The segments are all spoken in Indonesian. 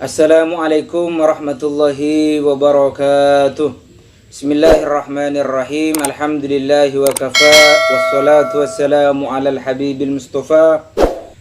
Assalamualaikum warahmatullahi wabarakatuh. Bismillahirrahmanirrahim. Alhamdulillahi wa kafa. Wassalatu wassalamu ala al-habibil mustafa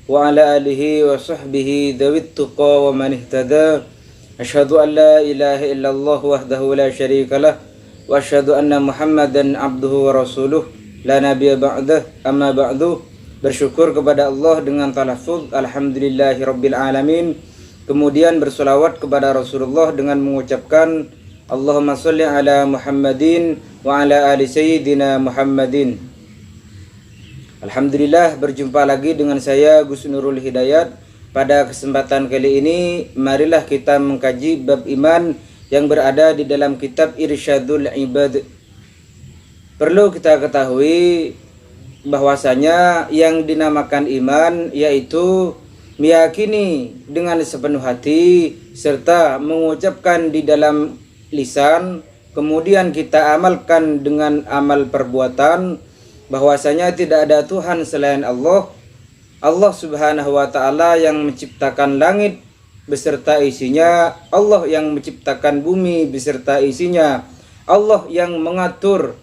wa ala alihi wa sahbihi dhawit tuqa wa man ihtada. Ashhadu an la ilaha illallah wahdahu la syarika lah wa ashhadu anna Muhammadan abduhu wa rasuluh la nabiyya ba'dah. Amma ba'du. Bersyukur kepada Allah dengan talaffuz alhamdulillahi rabbil alamin. Kemudian bersolawat kepada Rasulullah dengan mengucapkan Allahumma sholli ala Muhammadin wa ala ali sayyidina Muhammadin. Alhamdulillah, berjumpa lagi dengan saya Gus Nurul Hidayat. Pada kesempatan kali ini marilah kita mengkaji bab iman yang berada di dalam kitab Irsyadul Ibad. Perlu kita ketahui bahwasanya yang dinamakan iman yaitu meyakini dengan sepenuh hati serta mengucapkan di dalam lisan, kemudian kita amalkan dengan amal perbuatan bahwasanya tidak ada Tuhan selain Allah. Allah Subhanahu wa taala yang menciptakan langit beserta isinya, Allah yang menciptakan bumi beserta isinya, Allah yang mengatur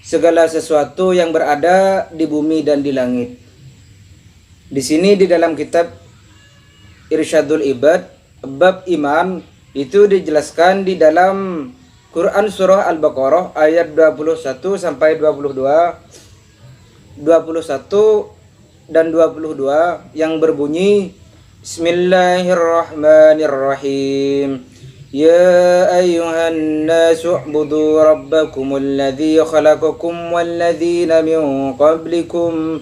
segala sesuatu yang berada di bumi dan di langit. Di sini di dalam kitab Irsyadul Ibad bab iman itu dijelaskan di dalam Quran surah Al-Baqarah ayat 21 sampai 22, 21 dan 22 yang berbunyi Bismillahirrahmanirrahim. Ya ayyuhan nasu u'budu rabbakumul ladzi khalaqakum walladzina min qablikum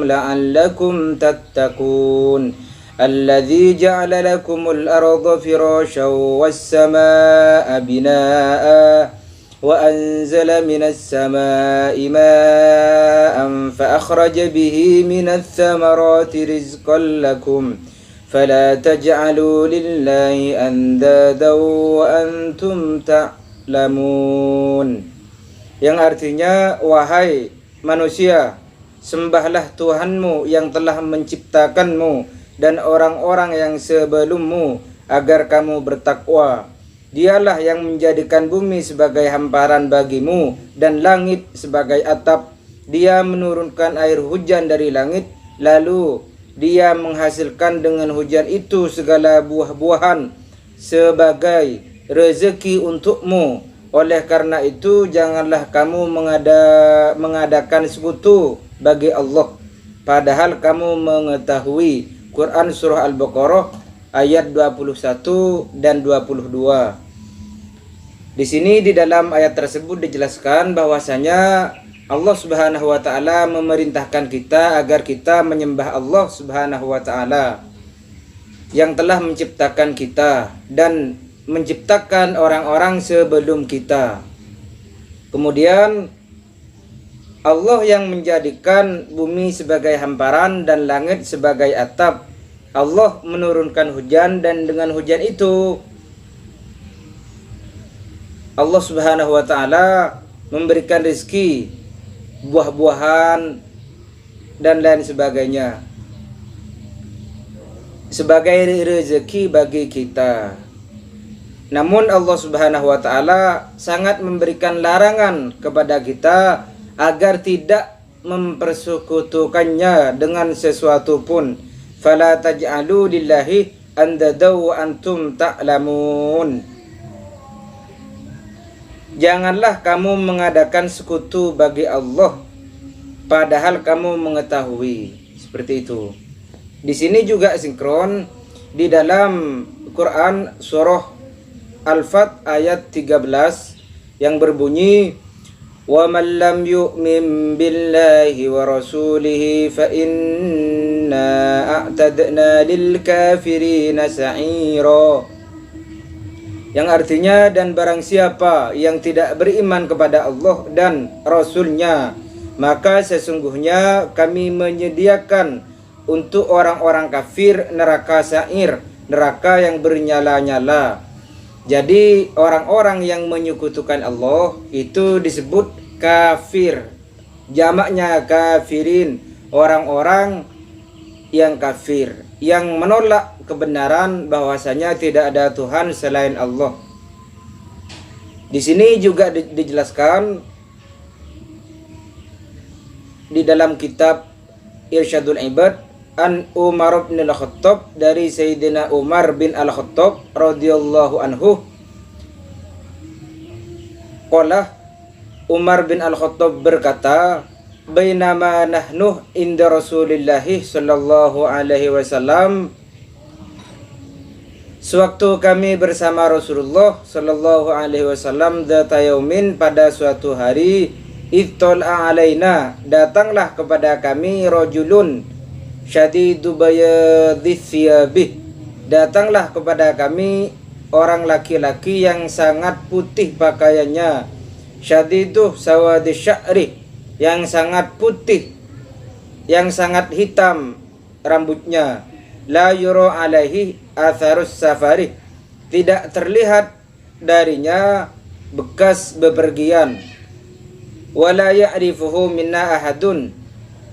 لعلكم تتقون الذي جعل لكم الأرض فراشا والسماء بناء وأنزل من السماء ماء فأخرج به من الثمرات رزقا لكم فلا تجعلوا لله أندادا وأنتم تعلمون. Yang artinya, wahai manusia, sembahlah Tuhanmu yang telah menciptakanmu dan orang-orang yang sebelummu agar kamu bertakwa. Dialah yang menjadikan bumi sebagai hamparan bagimu dan langit sebagai atap. Dia menurunkan air hujan dari langit, lalu Dia menghasilkan dengan hujan itu segala buah-buahan sebagai rezeki untukmu. Oleh karena itu janganlah kamu mengadakan sekutu bagi Allah, padahal kamu mengetahui. Quran surah Al-Baqarah ayat 21 dan 22. Di sini di dalam ayat tersebut dijelaskan bahwasanya Allah Subhanahu wa taala memerintahkan kita agar kita menyembah Allah Subhanahu wa taala yang telah menciptakan kita dan menciptakan orang-orang sebelum kita. Kemudian Allah yang menjadikan bumi sebagai hamparan dan langit sebagai atap. Allah menurunkan hujan dan dengan hujan itu Allah Subhanahu wa taala memberikan rezeki, buah-buahan dan lain sebagainya sebagai rezeki bagi kita. Namun Allah Subhanahu wa taala sangat memberikan larangan kepada kita agar tidak mempersekutukannya dengan sesuatu pun. Fala taj'alu lillahi andada wa antum ta'lamun. Janganlah kamu mengadakan sekutu bagi Allah padahal kamu mengetahui. Seperti itu. Di sini juga sinkron di dalam Quran surah Al-Fat ayat 13 yang berbunyi wa man lam yu'min billahi wa rasulihi fa inna a'tadna lil kafirina sa'ira. Yang artinya, dan barang siapa yang tidak beriman kepada Allah dan Rasulnya, maka sesungguhnya kami menyediakan untuk orang-orang kafir neraka sa'ir, neraka yang bernyala-nyala. Jadi orang-orang yang menyekutukan Allah itu disebut kafir. Jamaknya kafirin, orang-orang yang kafir, yang menolak kebenaran bahwasanya tidak ada Tuhan selain Allah. Di sini juga dijelaskan di dalam kitab Irsyadul Ibad an Umar bin Al-Khattab, dari Sayyidina Umar bin Al-Khattab radhiyallahu anhu. Qala, Umar bin Al-Khattab berkata, bainama nahnu inda Rasulillahi sallallahu alaihi wasallam, sewaktu kami bersama Rasulullah sallallahu alaihi wasallam, dzata yaumin, pada suatu hari, ittala alaina, datanglah kepada kami, rajulun syadidu bayadis thiyabih, datanglah kepada kami orang laki-laki yang sangat putih pakaiannya, syadidu sawadis sya'ri, yang sangat putih, yang sangat hitam rambutnya, la yura alaihi atharus safari, tidak terlihat darinya bekas bepergian, wala ya'rifuhu minna ahadun,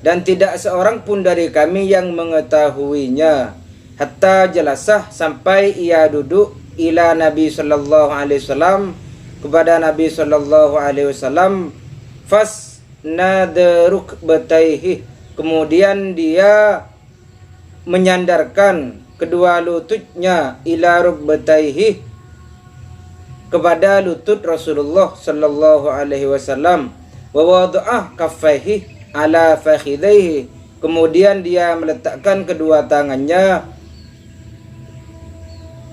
dan tidak seorang pun dari kami yang mengetahuinya, hatta jelasah, sampai ia duduk, ila Nabi sallallahu alaihi wasallam, kepada Nabi sallallahu alaihi wasallam, fas nadaruk bataihi, kemudian dia menyandarkan kedua lututnya, ila rukbataihi, kepada lutut Rasulullah sallallahu alaihi wasallam, wa wada'ah kaffaihi ala fakhidaihi, kemudian dia meletakkan kedua tangannya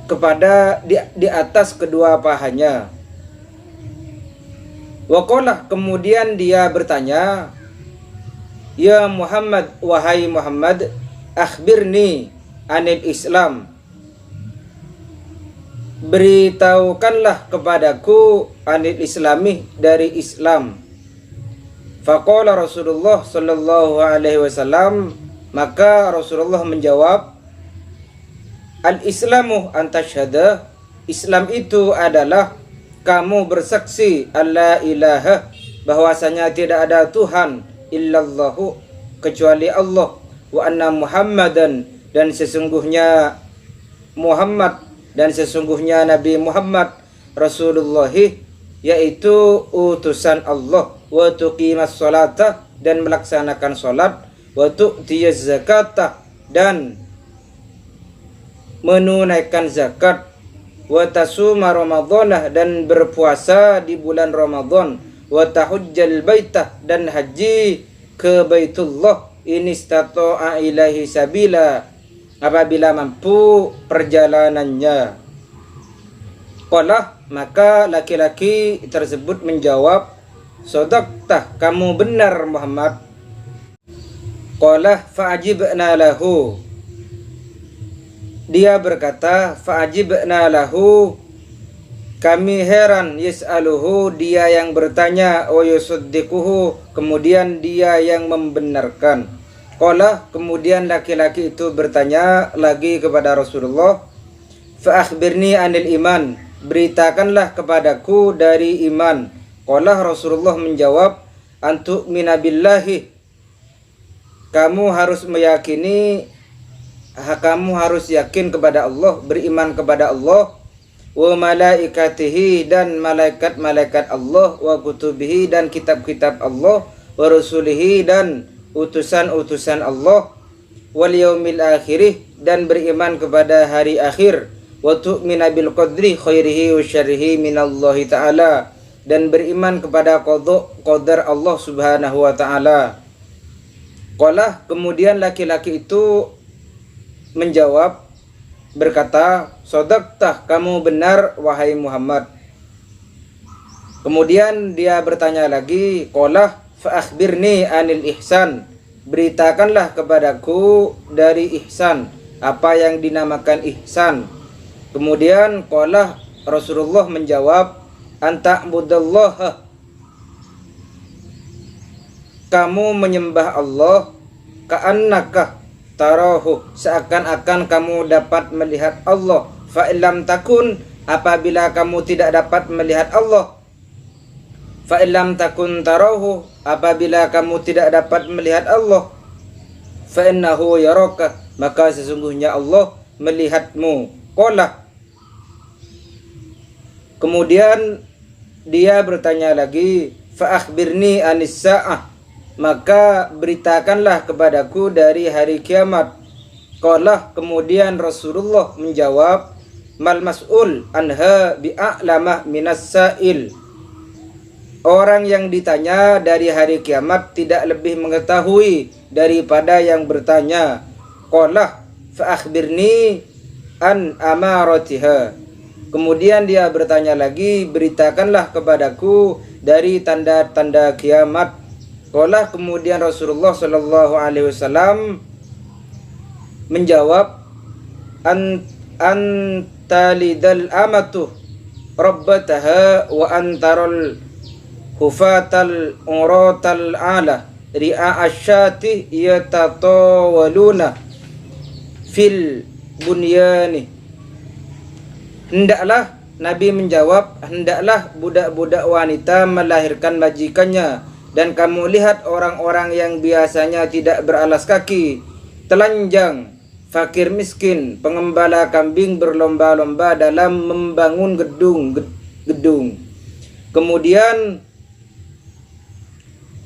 kepada di atas kedua pahanya. Waqalah, kemudian dia bertanya, ya Muhammad, wahai Muhammad, akhbirni anil Islam, beritahukanlah kepadaku anil islami, dari Islam. Faqala Rasulullah sallallahu alaihi wasallam, maka Rasulullah menjawab, al-islamu antashhada, Islam itu adalah kamu bersaksi alla ilaha, bahwasanya tidak ada Tuhan illallahu, kecuali Allah, wa anna Muhammadan, dan sesungguhnya Muhammad, dan sesungguhnya Nabi Muhammad, Rasulullahi, yaitu utusan Allah, wa tuqimas salata, dan melaksanakan salat, wa tu'tiyaz zakata, dan menunaikan zakat, wa tasuma ramadhanah, dan berpuasa di bulan Ramadan, wa tahujjal baitah, dan haji ke Baitullah, in istata'a ilaihi sabila, apabila mampu perjalanannya. Qala, maka laki-laki tersebut menjawab, shadaqtah, kamu benar Muhammad. Qala fa'ajibna lahu, dia berkata, fa'ajibna lahu, kami heran, yas'aluhu, dia yang bertanya, wa yusaddiquhu, kemudian dia yang membenarkan. Qala, kemudian laki-laki itu bertanya lagi kepada Rasulullah, fa akhbirni anil iman, beritakanlah kepadaku dari iman. Qala, Rasulullah menjawab, antu minabillahi, kamu harus meyakini, kamu harus yakin kepada Allah, beriman kepada Allah, wa malaikatihi, dan malaikat-malaikat Allah, wa kutubihi, dan kitab-kitab Allah, wa rusulihi, dan utusan-utusan Allah, wal yaumil akhirih, dan beriman kepada hari akhir, wa tu'mina bil qadri khairihi wa syarrihi minallahi ta'ala, dan beriman kepada qadar Allah subhanahu wa ta'ala. Qala, kemudian laki-laki itu menjawab, berkata, shadaqtah, kamu benar wahai Muhammad. Kemudian dia bertanya lagi, qala fa akhbirni anil ihsan, beritakanlah kepadaku dari ihsan, apa yang dinamakan ihsan. Kemudian qala, Rasulullah menjawab, anta'budallaha, kamu menyembah Allah, ka'annaka tarahu, seakan-akan kamu dapat melihat Allah, fa illam takun, apabila kamu tidak dapat melihat Allah, fa illam takun tarahu, apabila kamu tidak dapat melihat Allah, fa innahu yaraka, maka sesungguhnya Allah melihatmu. Qala, kemudian dia bertanya lagi, fa akhbirni anis sa'ah, maka beritakanlah kepadaku dari hari kiamat. Qala, kemudian Rasulullah menjawab, mal mas'ul anha bi'a'lamah minas sa'il, orang yang ditanya dari hari kiamat tidak lebih mengetahui daripada yang bertanya. Qala fa akhbirni an amaratiha, kemudian dia bertanya lagi, beritakanlah kepadaku dari tanda-tanda kiamat. Qala, kemudian Rasulullah sallallahu alaihi wasallam menjawab, antalidal amatu rabbataha wa antarul hufatal uratal ala ri'a asyati yatatawaluna fil bunyani. Hendaklah, Nabi menjawab, hendaklah budak-budak wanita melahirkan majikannya, dan kamu lihat orang-orang yang biasanya tidak beralas kaki, telanjang, fakir miskin, pengembala kambing berlomba-lomba dalam membangun gedung. Kemudian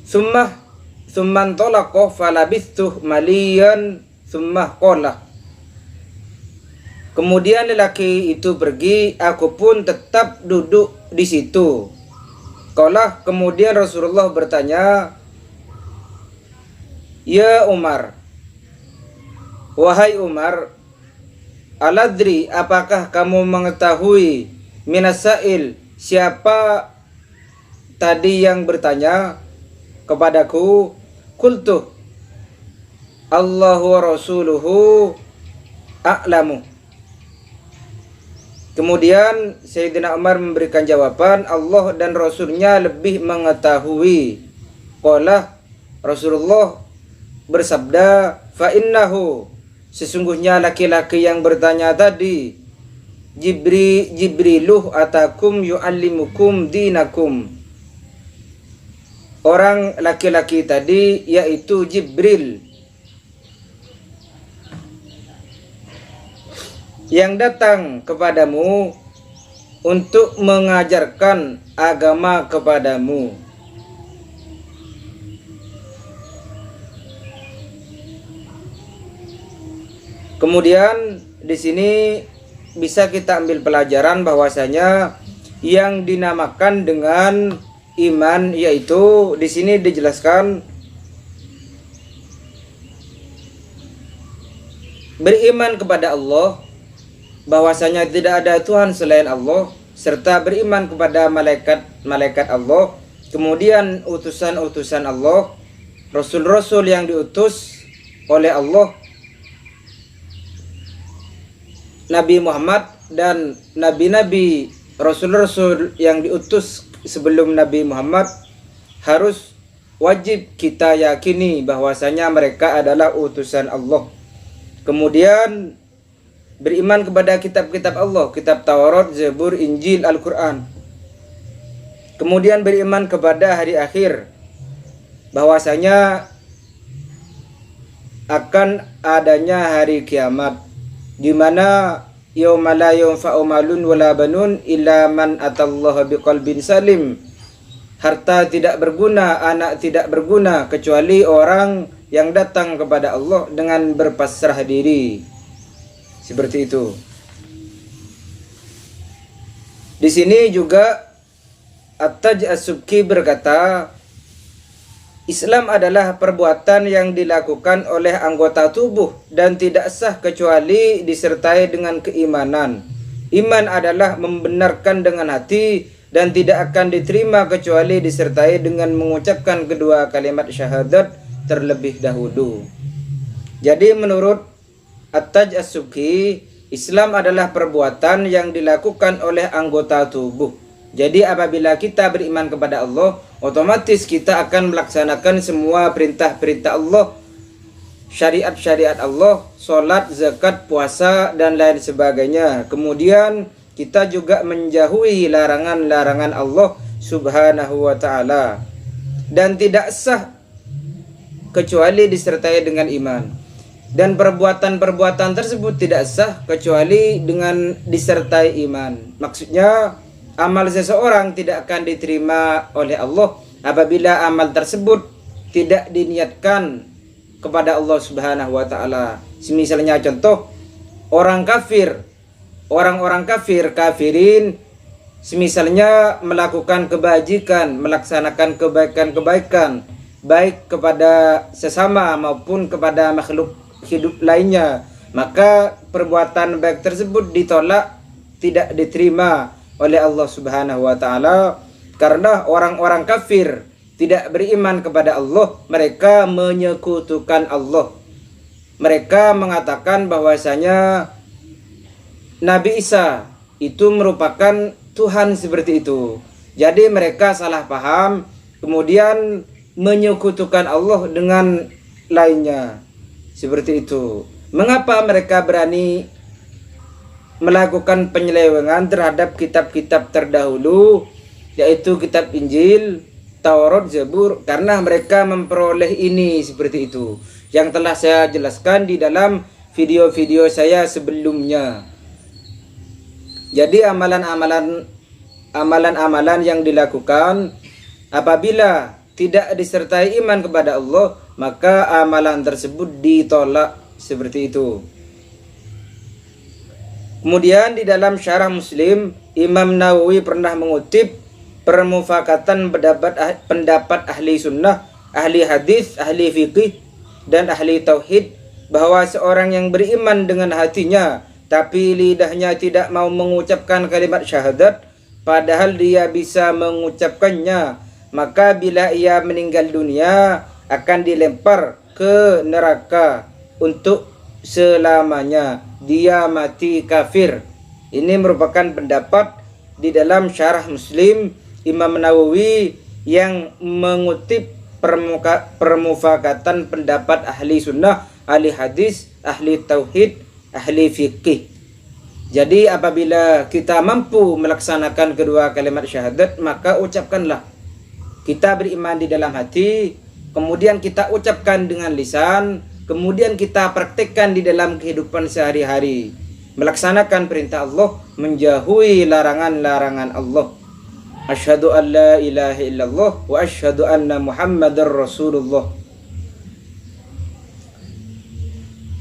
summan tolaqo falabistuh malian summah qala, kemudian lelaki itu pergi, aku pun tetap duduk di situ. Qala, kemudian Rasulullah bertanya, ya Umar, wahai Umar, aladri, apakah kamu mengetahui, minasail, siapa tadi yang bertanya kepadaku? Qultu, Allahu wa rasuluhu a'lamu. Kemudian Sayyidina Umar memberikan jawaban, Allah dan Rasulnya lebih mengetahui. Qala, Rasulullah bersabda, fa innahu, sesungguhnya laki-laki yang bertanya tadi, Jibriluh atakum yu'allimukum dinakum, orang laki-laki tadi yaitu Jibril yang datang kepadamu untuk mengajarkan agama kepadamu. Kemudian di sini bisa kita ambil pelajaran bahwasanya yang dinamakan dengan iman, yaitu di sini dijelaskan beriman kepada Allah, bahwasanya tidak ada Tuhan selain Allah, serta beriman kepada malaikat Allah, kemudian utusan-utusan Allah, rasul-rasul yang diutus oleh Allah, Nabi Muhammad dan nabi-nabi, rasul-rasul yang diutus sebelum Nabi Muhammad, harus wajib kita yakini bahwasanya mereka adalah utusan Allah. Kemudian beriman kepada kitab-kitab Allah, kitab Taurat, Zabur, Injil, Al-Quran. Kemudian beriman kepada hari akhir, bahwasanya akan adanya hari kiamat, di mana yauma la yanfa'u malun wala banun illa man atallaha biqalbin salim. Harta tidak berguna, anak tidak berguna, kecuali orang yang datang kepada Allah dengan berpasrah diri. Seperti itu. Di sini juga At-Taj As-Subki berkata, Islam adalah perbuatan yang dilakukan oleh anggota tubuh dan tidak sah kecuali disertai dengan keimanan. Iman adalah membenarkan dengan hati dan tidak akan diterima kecuali disertai dengan mengucapkan kedua kalimat syahadat terlebih dahulu. Jadi menurut At-Taj As-Subki, Islam adalah perbuatan yang dilakukan oleh anggota tubuh. Jadi apabila kita beriman kepada Allah, otomatis kita akan melaksanakan semua perintah-perintah Allah, syariat-syariat Allah, sholat, zakat, puasa, dan lain sebagainya. Kemudian kita juga menjauhi larangan-larangan Allah Subhanahu wa ta'ala. Dan tidak sah kecuali disertai dengan iman. Dan perbuatan-perbuatan tersebut tidak sah kecuali dengan disertai iman. Maksudnya amal seseorang tidak akan diterima oleh Allah apabila amal tersebut tidak diniatkan kepada Allah Subhanahu wa taala. Misalnya contoh orang kafir, orang-orang kafir, kafirin misalnya melakukan kebajikan, melaksanakan kebaikan-kebaikan baik kepada sesama maupun kepada makhluk hidup lainnya, maka perbuatan baik tersebut ditolak, tidak diterima oleh Allah Subhanahu wa taala karena orang-orang kafir tidak beriman kepada Allah, mereka menyekutukan Allah. Mereka mengatakan bahwasanya Nabi Isa itu merupakan Tuhan seperti itu. Jadi mereka salah paham, kemudian menyekutukan Allah dengan lainnya. Seperti itu. Mengapa mereka berani melakukan penyelewengan terhadap kitab-kitab terdahulu, yaitu kitab Injil, Taurat, Zabur? Karena mereka memperoleh ini seperti itu, yang telah saya jelaskan di dalam video-video saya sebelumnya. Jadi amalan-amalan yang dilakukan apabila tidak disertai iman kepada Allah, maka amalan tersebut ditolak seperti itu. Kemudian di dalam Syarah Muslim, Imam Nawawi pernah mengutip permufakatan pendapat ahli sunnah, ahli hadis, ahli fikih, dan ahli tauhid, bahwa seorang yang beriman dengan hatinya tapi lidahnya tidak mau mengucapkan kalimat syahadat padahal dia bisa mengucapkannya, maka bila ia meninggal dunia akan dilempar ke neraka untuk selamanya, dia mati kafir. Ini merupakan pendapat di dalam Syarah Muslim Imam Nawawi yang mengutip permufakatan pendapat ahli sunnah, ahli hadis, ahli tauhid, ahli fikih. Jadi apabila kita mampu melaksanakan kedua kalimat syahadat, maka ucapkanlah. Kita beriman di dalam hati, kemudian kita ucapkan dengan lisan, kemudian kita praktekkan di dalam kehidupan sehari-hari, melaksanakan perintah Allah, menjauhi larangan-larangan Allah. Asyhadu an la ilaha illallah wa asyhadu anna Muhammadar Rasulullah.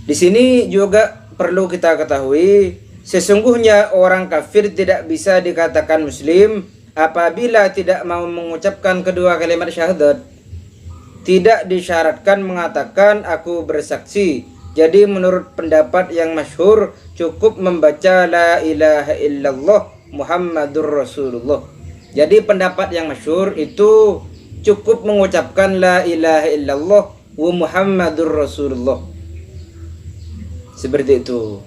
Di sini juga perlu kita ketahui, sesungguhnya orang kafir tidak bisa dikatakan muslim apabila tidak mau mengucapkan kedua kalimat syahadat. Tidak disyaratkan mengatakan aku bersaksi. Jadi menurut pendapat yang masyhur cukup membaca la ilaha illallah Muhammadur Rasulullah. Jadi pendapat yang masyhur itu cukup mengucapkan la ilaha illallah wa Muhammadur Rasulullah. Seperti itu.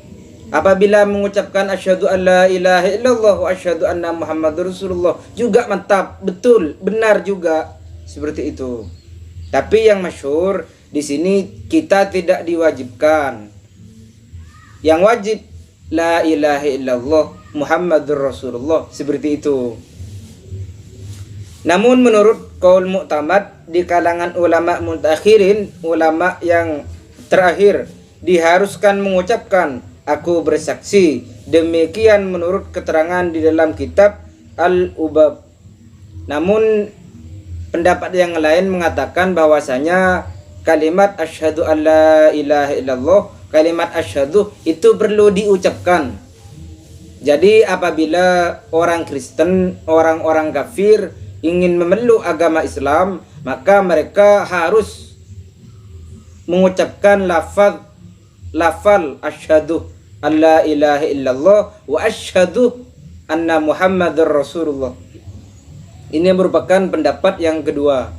Apabila mengucapkan asyhadu an la ilaha illallah wa asyhadu anna Muhammadur Rasulullah juga mantap, betul, benar juga. Seperti itu. Tapi yang masyhur di sini kita tidak diwajibkan. Yang wajib la ilaha illallah Muhammadur Rasulullah, seperti itu. Namun menurut qaul mu'tamad di kalangan ulama mutakhirin, ulama yang terakhir, diharuskan mengucapkan aku bersaksi. Demikian menurut keterangan di dalam kitab Al-Ubab. Namun pendapat yang lain mengatakan bahwasanya kalimat asyhadu an la ilaha illallah, kalimat asyhadu itu perlu diucapkan. Jadi apabila orang Kristen, orang-orang kafir ingin memeluk agama Islam, maka mereka harus mengucapkan lafal asyhadu an la ilaha illallah wa asyhadu anna Muhammadar Rasulullah. Ini merupakan pendapat yang kedua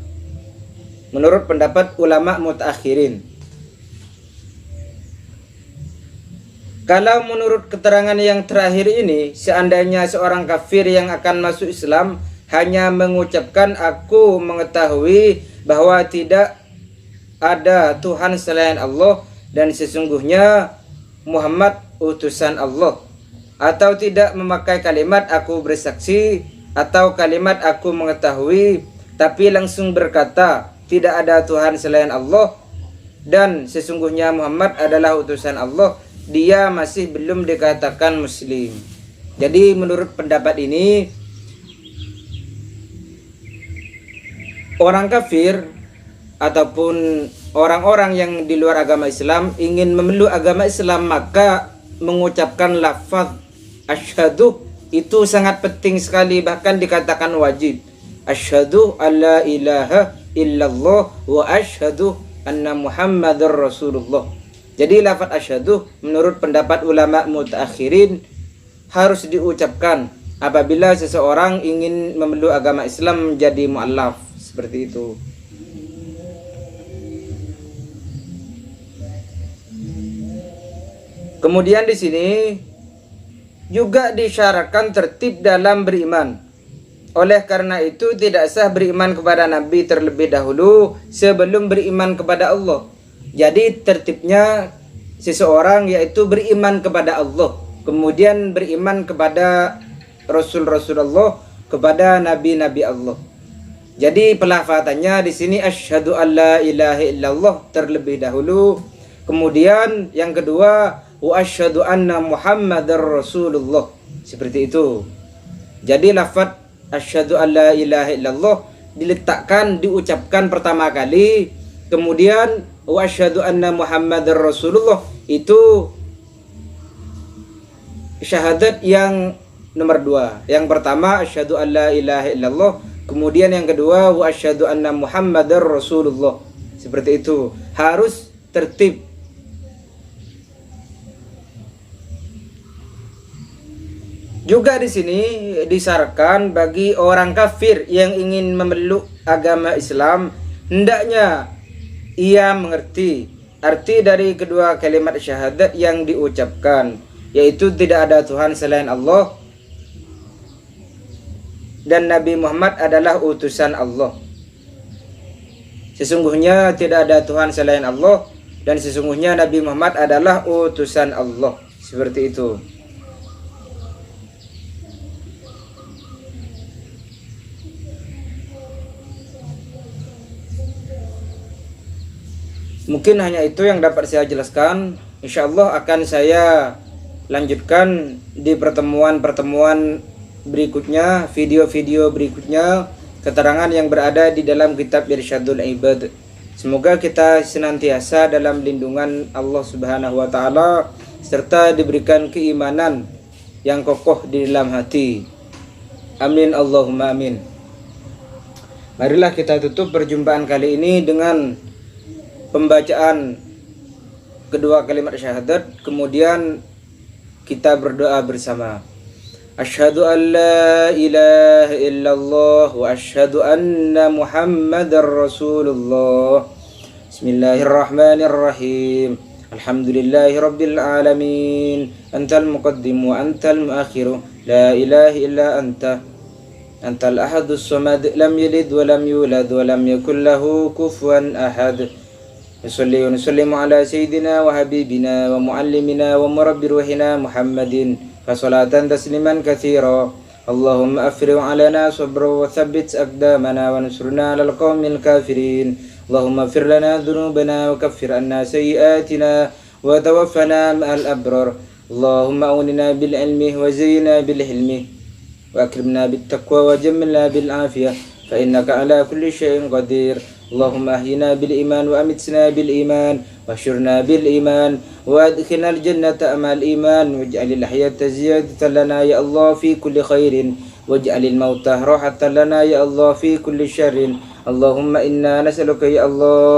menurut pendapat ulama mutakhirin. Kalau menurut keterangan yang terakhir ini, seandainya seorang kafir yang akan masuk Islam hanya mengucapkan aku mengetahui bahwa tidak ada Tuhan selain Allah dan sesungguhnya Muhammad utusan Allah, atau tidak memakai kalimat aku bersaksi atau kalimat aku mengetahui, tapi langsung berkata tidak ada Tuhan selain Allah, dan sesungguhnya Muhammad adalah utusan Allah, dia masih belum dikatakan muslim. Jadi menurut pendapat ini, orang kafir ataupun orang-orang yang di luar agama Islam ingin memeluk agama Islam, maka mengucapkan lafaz asyhadu itu sangat penting sekali, bahkan dikatakan wajib. Asyhadu alla ilaha illallah wa asyhadu anna Muhammadar Rasulullah. Jadi lafaz asyhadu menurut pendapat ulama mutaakhirin harus diucapkan apabila seseorang ingin memeluk agama Islam menjadi mu'allaf, seperti itu. Kemudian di sini juga disyaratkan tertib dalam beriman. Oleh karena itu tidak sah beriman kepada Nabi terlebih dahulu sebelum beriman kepada Allah. Jadi tertibnya seseorang yaitu beriman kepada Allah, kemudian beriman kepada Rasul-Rasul Allah, kepada Nabi-Nabi Allah. Jadi pelafatannya di sini asyhadu alla ilaha illallah terlebih dahulu. Kemudian yang kedua wa asyhadu anna Muhammadar Rasulullah. Seperti itu. Jadi lafaz asyhadu alla ilaha illallah diletakkan, diucapkan pertama kali, kemudian wa asyhadu anna Muhammadar Rasulullah itu syahadat yang nomor 2. Yang pertama asyhadu alla ilaha illallah, kemudian yang kedua wa asyhadu anna Muhammadar Rasulullah. Seperti itu. Harus tertib. Juga di sini disyaratkan bagi orang kafir yang ingin memeluk agama Islam, hendaknya ia mengerti arti dari kedua kalimat syahadat yang diucapkan, yaitu tidak ada Tuhan selain Allah dan Nabi Muhammad adalah utusan Allah. Sesungguhnya tidak ada Tuhan selain Allah dan sesungguhnya Nabi Muhammad adalah utusan Allah. Seperti itu. Mungkin hanya itu yang dapat saya jelaskan. Insyaallah akan saya lanjutkan di pertemuan-pertemuan berikutnya, video-video berikutnya, keterangan yang berada di dalam kitab Irsyadul Ibad. Semoga kita senantiasa dalam lindungan Allah Subhanahu wa taala serta diberikan keimanan yang kokoh di dalam hati. Amin Allahumma amin. Marilah kita tutup perjumpaan kali ini dengan pembacaan kedua kalimat syahadat, kemudian kita berdoa bersama. Asyhadu an la ilaha illallah wa asyhadu anna Muhammadar Rasulullah. Bismillahirrahmanirrahim. Alhamdulillahi rabbil alamin. Antal muqaddim wa antal muakhir. La ilaha illa anta. Antal ahadus samad, lam yalid wa lam yulad wa lam yakul lahu kufuwan ahad. Nusalli wa nusallimu ala sayyidina wa habibina wa muallimina wa murabbi ruhina Muhammadin fasalatan tasliman katsira. Allahumma afrigh alana sabra wa thabbit aqdamana wa nsurna alal qaumil kafirin. Allahumma ighfir lana dhunubana wa kaffir anna sayyi'atina wa tawaffana ma'al abrar. Allahumma awnina bil ilmi wa zayyina bil hilmi wa akrimna bit taqwa wa jammilna bil afiyah fa innaka ala kulli syai'in qadir. اللهم أحينا بالإيمان وأمتنا بالإيمان واحشرنا بالإيمان وأدخلنا الجنة مع الإيمان واجعل الحياة زيادة لنا يا الله في كل خير واجعل الموت راحة لنا يا الله في كل شر. اللهم إنا نسألك يا الله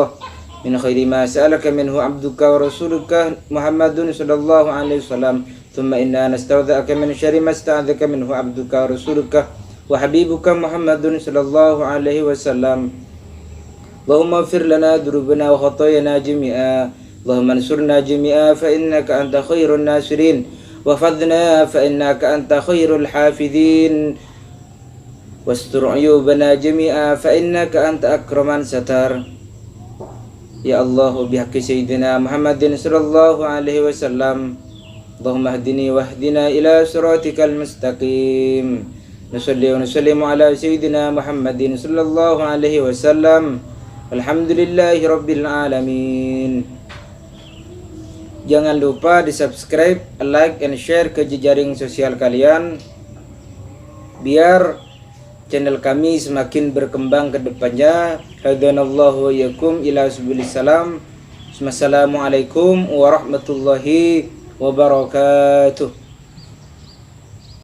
من خير ما سألك منه عبدك ورسولك محمد صلى الله عليه وسلم. ثم إنا نستودعك من شر ما استعاذك منه عبدك ورسولك وحبيبك محمد صلى الله عليه وسلم. اللهم اغفر لنا ذنوبنا وخطايانا جميعا. اللهم انصرنا جميعا فإنك أنت خير الناصرين وفضنا فإنك أنت خير الحافظين واستر عيوبنا جميعا فإنك أنت أكرم من ستر. يا الله بحق سيدنا محمد صلى الله عليه وسلم. اللهم اهدني واهدنا إلى صراطك المستقيم. نصلي ونسلم على سيدنا محمد صلى الله عليه وسلم. Alhamdulillahirabbil alamin. Jangan lupa di-subscribe, like, and share ke jejaring sosial kalian biar channel kami semakin berkembang ke depannya. Hadanallahu wa yakum ila subilis salam. Wassalamualaikum warahmatullahi wabarakatuh.